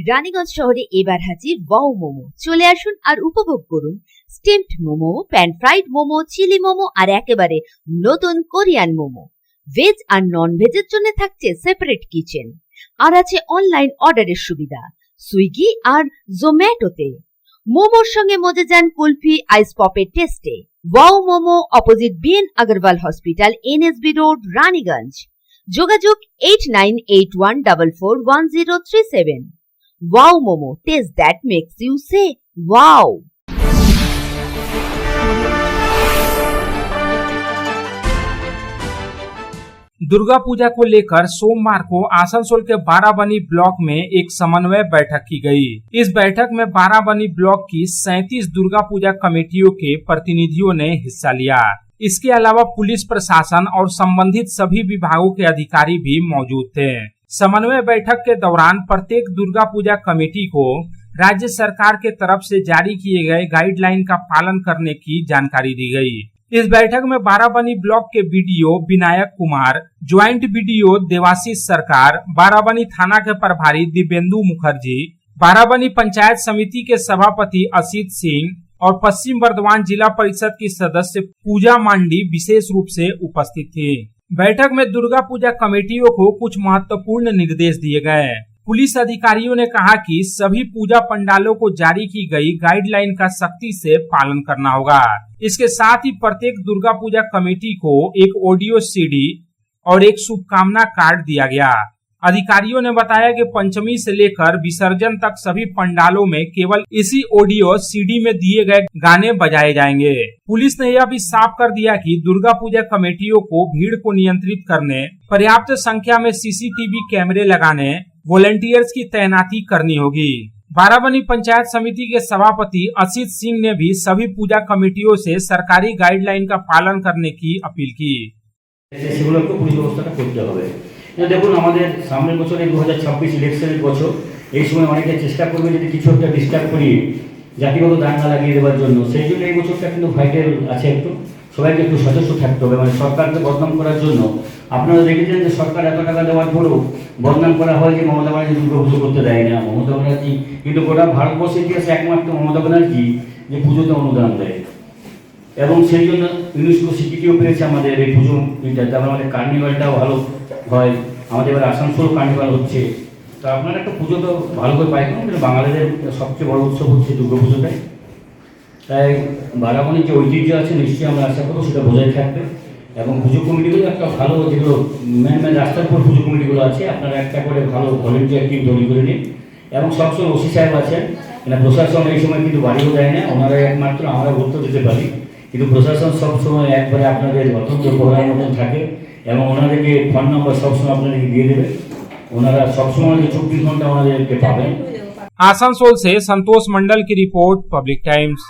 রানীগঞ্জ শহরে এবার হাজির ওয়াও মোমো। চলে আসুন আর উপভোগ করুন steamed momo, pan fried momo, chilli momo আর একেবারে নতুন কোরিয়ান মোমো। ভেজ আর নন ভেজের জন্য থাকছে সেপারেট কিচেন, আর আছে অনলাইন অর্ডারের সুবিধা সুইগি আর জোম্যাটোতে। মোমোর সঙ্গে মজে যান কুলফি, আইস পপের টেস্টে। Wow momo, opposite BN Agarwal hospital, NSB road, Raniganj. যোগাযোগ 8981441037। Wow Momo, taste that makes you say wow। Durga Puja को लेकर सोमवार को आसनसोल के बाराबनी ब्लॉक में एक समन्वय बैठक की गई। इस बैठक में बाराबनी ब्लॉक की 37 दुर्गा पूजा कमेटियों के प्रतिनिधियों ने हिस्सा लिया। इसके अलावा पुलिस प्रशासन और संबंधित सभी विभागों के अधिकारी भी मौजूद थे। समन्वय बैठक के दौरान प्रत्येक दुर्गा पूजा कमेटी को राज्य सरकार के तरफ से जारी किए गए गाइडलाइन का पालन करने की जानकारी दी गई। इस बैठक में बाराबनी ब्लॉक के BDO Vinayak Kumar, joint BDO Debashish Sarkar, Barabani थाना के प्रभारी दिव्येंदु मुखर्जी, बाराबनी पंचायत समिति के सभापति असित सिंह और पश्चिम बर्धमान जिला परिषद की सदस्य पूजा मांडी विशेष रूप से उपस्थित थी। बैठक में दुर्गा पूजा कमेटियों को कुछ महत्वपूर्ण निर्देश दिए गए। पुलिस अधिकारियों ने कहा कि सभी पूजा पंडालों को जारी की गई गाइडलाइन का सख्ती से पालन करना होगा। इसके साथ ही प्रत्येक दुर्गा पूजा कमेटी को एक ऑडियो सीडी और एक शुभकामना कार्ड दिया गया। अधिकारियों ने बताया कि पंचमी से लेकर विसर्जन तक सभी पंडालों में केवल इसी ऑडियो सीडी में दिए गए गाने बजाए जाएंगे। पुलिस ने यह भी साफ कर दिया कि दुर्गा पूजा कमेटियों को भीड़ को नियंत्रित करने, पर्याप्त संख्या में सीसीटीवी कैमरे लगाने, वॉलंटियर्स की तैनाती करनी होगी। बाराबनी पंचायत समिति के सभापति असित सिंह ने भी सभी पूजा कमेटियों से सरकारी गाइडलाइन का पालन करने की अपील की। দেখুন, আমাদের সামনের বছর 2026 ইলেকশনের বছর। এই সময় অনেকে চেষ্টা করবে যদি কিছু একটা ডিস্টার্ব করি জাতিগত দাঙ্গা লাগিয়ে দেওয়ার জন্য। সেই জন্য এই বছরটা কিন্তু ভাইটাল আছে। একটু সবাইকে একটু সচেষ্ট থাকতে হবে, মানে সরকারকে বদনাম করার জন্য। আপনারা দেখেছেন যে সরকার এত টাকা দেওয়ার পরেও বদনাম করা হয় যে মমতা ব্যানার্জি দুর্গা পুজো করতে দেয় না। মমতা ব্যানার্জি কিন্তু গোটা ভারতবর্ষের ইতিহাসে একমাত্র মমতা ব্যানার্জি যে পুজোতে অনুদান দেয়, এবং সেই জন্য ইউনেস্কো স্বীকৃতিও পেয়েছে আমাদের এই পুজো। তারপরে আমাদের কার্নিভালটাও ভালো হয়। আমাদের এবার আসানসোল কার্নিভাল হচ্ছে। তো আপনারা একটা পুজো তো ভালো করে পাই, কিন্তু বাঙালিদের সবচেয়ে বড় উৎসব হচ্ছে দুর্গা পুজোটাই। তাই বারাবণীর যে ঐতিহ্য আছে নিশ্চয়ই আমরা আশা করবো সেটা বজায় থাকবে। এবং পুজো কমিটিগুলো একটা ভালো, যেগুলো মেন রাস্তার উপর পুজো কমিটিগুলো আছে, আপনারা একটা করে ভালো ভলেন্টিয়ার টিম তৈরি করে নিন। এবং সবসময় ওসি সাহেব আছেন, প্রশাসন এই সময় কিন্তু বাড়িও দেয় না, ওনারা একমাত্র আমরা উত্তর দিতে পারি, কিন্তু প্রশাসন সবসময় একবারে আপনাদের অত্যন্ত প্রধান মতন থাকে এবং ওনাদেরকে ফোন নম্বর সবসময় আপনাদেরকে দিয়ে দেবে। ওনারা সবসময় 24 ঘন্টা ওনাদেরকে পাবেন। आसनसोल से संतोष मंडल की रिपोर्ट, पब्लिक टाइम्स।